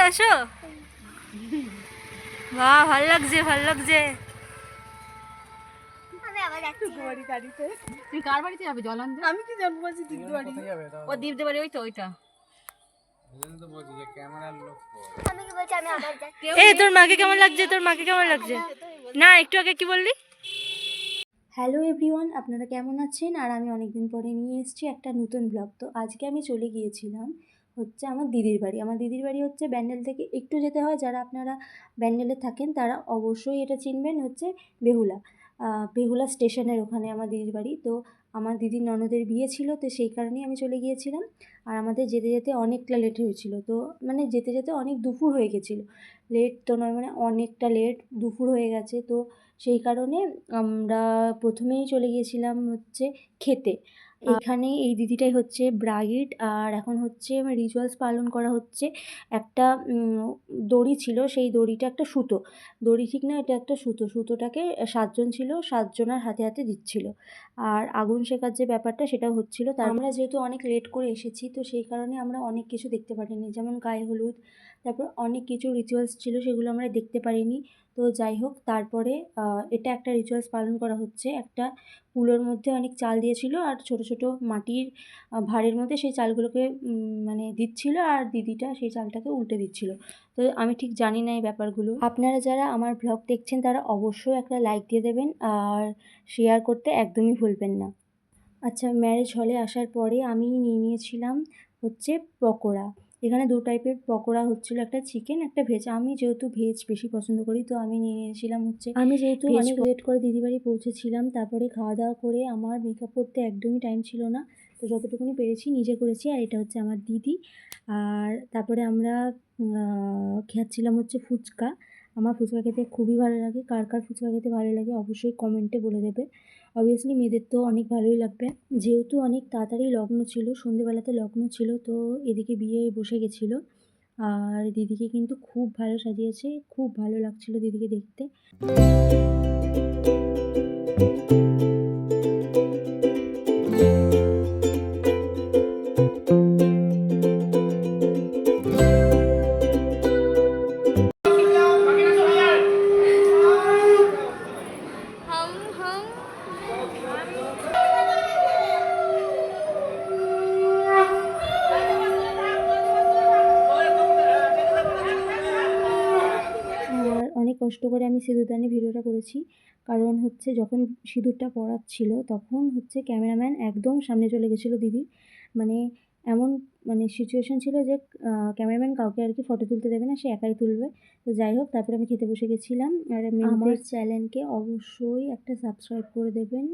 আসো। বাহ, ভালো লাগছে, ভালো লাগছে। তুই কার বাড়িতে যাবে জল আনতে? আমি কি জানবো বলছি দিদি বাড়ি। ও দীপদের বাড়ি, ওই তো ওইটা। এই তোর মাকে কেমন লাগছে? তোর মাকে কেমন লাগছে? না, একটু আগে কি বললি? হ্যালো এভরিওয়ান, আপনারা কেমন আছেন? আর আমি অনেক দিন পরে নিয়ে এসেছি একটা নতুন ব্লগ। তো আজকে আমি চলে গিয়েছিলাম হচ্ছে আমার দিদির বাড়ি। আমার দিদির বাড়ি হচ্ছে ব্যান্ডেল থেকে একটু যেতে হয়। যারা আপনারা ব্যান্ডেলে থাকেন তারা অবশ্যই এটা চিনবেন, হচ্ছে বেহুলা। বেহুলা স্টেশনের ওখানে আমার দিদির বাড়ি। তো আমার দিদির ননদের বিয়ে ছিল, তো সেই কারণেই আমি চলে গিয়েছিলাম। আর আমাদের যেতে যেতে অনেকটা লেট হয়েছিল। তো মানে যেতে যেতে অনেক দুপুর হয়ে গেছিলো। লেট তো নয়, মানে অনেকটা লেট, দুপুর হয়ে গেছে। তো সেই কারণে আমরা প্রথমেই চলে গিয়েছিলাম হচ্ছে খেতে। এখানে এই দিদিটাই হচ্ছে ব্রাইড। আর এখন হচ্ছে রিচুয়ালস পালন করা হচ্ছে। একটা দড়ি ছিল, সেই দড়িটা একটা সুতো, দড়ি ঠিক না, এটা একটা সুতো। সুতোটাকে 7জন ছিল, 7জনার হাতে হাতে দিচ্ছিল। আর আগুন শেখার যে ব্যাপারটা সেটাও হচ্ছিল। তার আমরা যেহেতু অনেক লেট করে এসেছি, তো সেই কারণে আমরা অনেক কিছু দেখতে পারিনি, যেমন গায়ে হলুদ, তারপর অনেক কিছু রিচুয়ালস ছিল সেগুলো আমরা দেখতে পারিনি। তো যাই হোক, তারপরে এটা একটা রিচুয়ালস পালন করা হচ্ছে। একটা কুলোর মধ্যে অনেক চাল দিয়েছিল, আর ছোট ছোট মাটির ভাঁড়ের মধ্যে সেই চালগুলোকে মানে দিচ্ছিল, আর দিদিটা সেই চালটাকে উল্টে দিচ্ছিল। তো আমি ঠিক জানি না এই ব্যাপারগুলো। আপনারা যারা আমার ব্লগ দেখছেন তারা অবশ্যই একটা লাইক দিয়ে দেবেন, আর শেয়ার করতে একদমই ভুলবেন না। আচ্ছা, ম্যারেজ হলে আসার পরে আমি নিয়ে নিয়েছিলাম হচ্ছে পকোড়া। এখানে 2 টাইপের পকোড়া হচ্ছিলো, একটা চিকেন, একটা ভেজ। আমি যেহেতু ভেজ বেশি পছন্দ করি, তো আমি নিয়ে নিয়েছিলাম হচ্ছে। আমি যেহেতু অনেক লেট করে দিদি বাড়ি পৌঁছেছিলাম, তারপরে খাওয়া দাওয়া করে আমার মেকআপ করতে একদমই টাইম ছিল না। তো যতটুকুনি পেরেছি নিজে করেছি। আর এটা হচ্ছে আমার দিদি। আর তারপরে আমরা খাচ্ছিলাম হচ্ছে ফুচকা। আমার ফুচকা খেতে খুবই ভালো লাগে। কার কার ফুচকা খেতে ভালো লাগে অবশ্যই কমেন্টে বলে দেবে। অবভিয়াসলি মেয়েদের তো অনেক ভালোই লাগবে। যেহেতু অনেক তাড়াতাড়ি লগ্ন ছিল, সন্ধেবেলাতে লগ্ন ছিল, তো এদিকে বিয়ে বসে গেছিলো। আর দিদিকে কিন্তু খুব ভালো সাজিয়েছে, খুব ভালো লাগছিল দিদিকে দেখতে। আর অনেক কষ্ট করে আমি সিঁদুরদানি ভিডিওটা করেছি, কারণ হচ্ছে যখন সিঁদুরটা পরাচ্ছিল তখন হচ্ছে ক্যামেরাম্যান একদম সামনে চলে গেছিলো দিদির। মানে এমন মানে সিচুয়েশন ছিল যে ক্যামেরাম্যান কাউকে আর কি ফটো তুলতে দেবে না, সে একাই তুলবে। তো যাই হোক, তারপরে আমি খেতে বসে গেছিলাম। আর আমার চ্যানেলকে অবশ্যই একটা সাবস্ক্রাইব করে দেবেন।